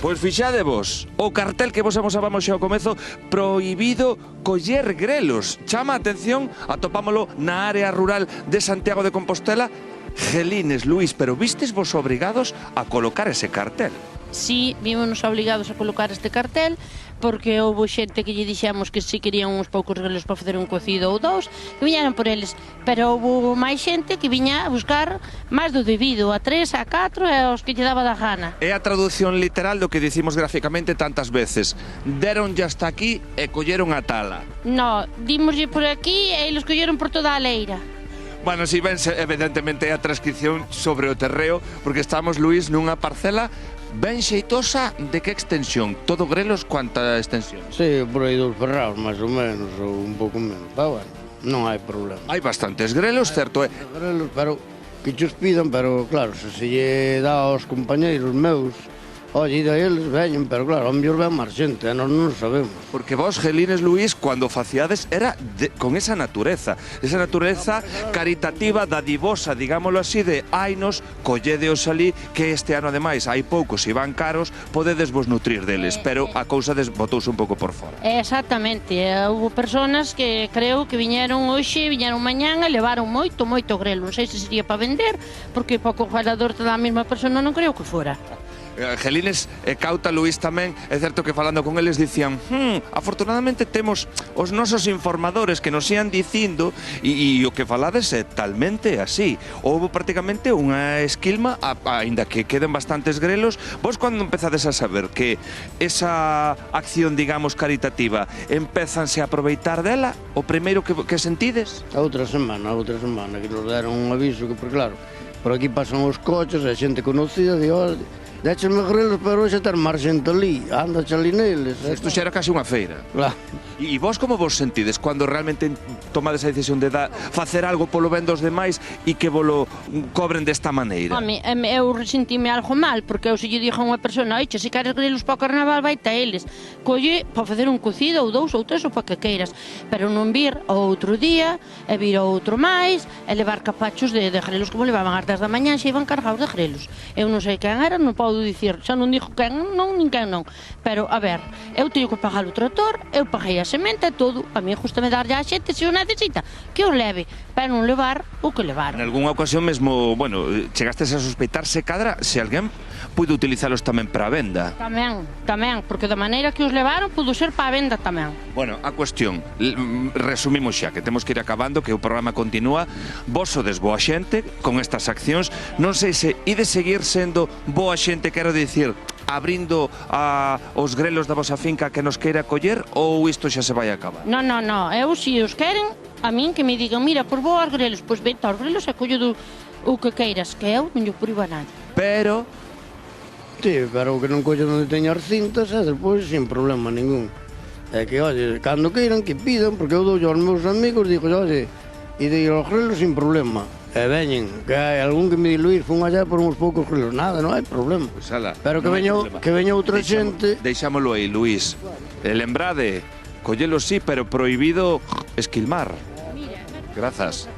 Pois fixadevos, o cartel que vos amosábamos xa ao comezo, prohibido coller grelos. Chama a atención, atopámolo na área rural de Santiago de Compostela. Gelines, Luís, pero vistes vos obrigados a colocar ese cartel? Sí, vímonos obligados a colocar este cartel porque houve xente que lle dixemos que si querían uns poucos grelos para facer un cocido ou dous, que viñeran por eles, pero houve máis xente que viña a buscar máis do debido, a 3, a 4 e aos que lle daba da gana. É a traducción literal do que dicimos gráficamente tantas veces. Deronlle hasta aquí e colleron a tala. No, dimoslle por aquí e eles colleron por toda a leira. Bueno, si ben, evidentemente é a transcripción sobre o terreo, porque estamos, Luís, nunha parcela ben xeitosa. De que extensión? Todo grelos, cuánta extensión? Sí, por aí 2 ferraos, máis ou menos, ou un pouco menos. Pero bueno, non hai problema. Hai bastantes grelos, certo é? Grelos, pero que chos pidan, pero claro, se lle dá aos compañeiros meus, oye, ida eles veñen, pero claro, a mellor ven máis xente, nós non sabemos. Porque vos, Gelines, Luís, cuando faciades era con esa natureza caritativa, dadivosa, digámoslo así, de ainos, colledeos ali, que este ano ademais hai poucos e van caros, podedes vos nutrir deles, pero a cousa botouse un pouco por fora. Exactamente, houve personas que creo que viñeron hoxe, viñeron mañán e levaron moito grelo, non sei se sería para vender, porque para o congelador toda a mesma persona non creo que fora. Gelines e Cauta, Luís tamén, é certo que falando con eles dicían afortunadamente temos os nosos informadores que nos ian dicindo e o que falades é talmente así. Houve prácticamente unha esquilma, aínda que queden bastantes grelos. Vos cando empezades a saber que esa acción, digamos, caritativa empezanse a aproveitar dela, o primeiro que sentides? A outra semana, que nos deron un aviso que, por claro, por aquí pasan os coches, a xente conocida, digo, décheme grelos, pero hoxe ten máis xente ali, anda ali neles. Isto xa era casi unha feira. Claro. E vos como vos sentides cando realmente tomades a decisión de facer algo polo ben dos demais e que volo cobren desta maneira? Home, eu resentime algo mal, porque eu se lle dixo a unha persona, oiche, se queres grelos para o carnaval, vai ta eles. Colle para facer un cocido ou 2 ou 3 ou para que queiras, pero non vir ao outro día, e vir ao outro máis, e levar capachos de grelos como levaban ás 10 da mañá, xe iban cargados de grelos. Eu non sei quen era, non podo dicir, xa non dixo quen non, nin quen non. Pero, a ver, eu teño que pagar o trator, eu paguei a semente e todo, a mí justame darlle a xente se o necesita, que o leve, pero non levar o que levar. En algunha ocasión mesmo, bueno, chegastes a sospeitar se cadra, se alguén puido utilizalos tamén para a venda. Tamén, porque da maneira que os levaron, pudo ser para a venda tamén. Bueno, a cuestión, resumimos xa, que temos que ir acabando, que o programa continúa. Vos sodes boa xente con estas accións, non sei se ides seguir sendo boa xente, quero dicir, abrindo os grelos da vosa finca que nos queira coller, ou isto xa se vai acabar? Non, eu se os queren, a min que me digan, mira, pois vou aos grelos, pois vete aos grelos e collo o que queiras, que eu non lle proíbo a nadie. Pero... Sí, pero que non collo onde teña as cintas e despois sin problema ningún. É que, oye, cando queiran que pidan, porque eu dou aos meus amigos, digo, oye, e dei aos grelos sin problema. E veñen, que hai algún que me di, Luís, fun allá por uns poucos grelos, nada, non hai problema. Pues ala, pero que veña outra xente... Deixámolo aí, Luís. Lembrade, collelo sí, pero prohibido esquilmar. Grazas.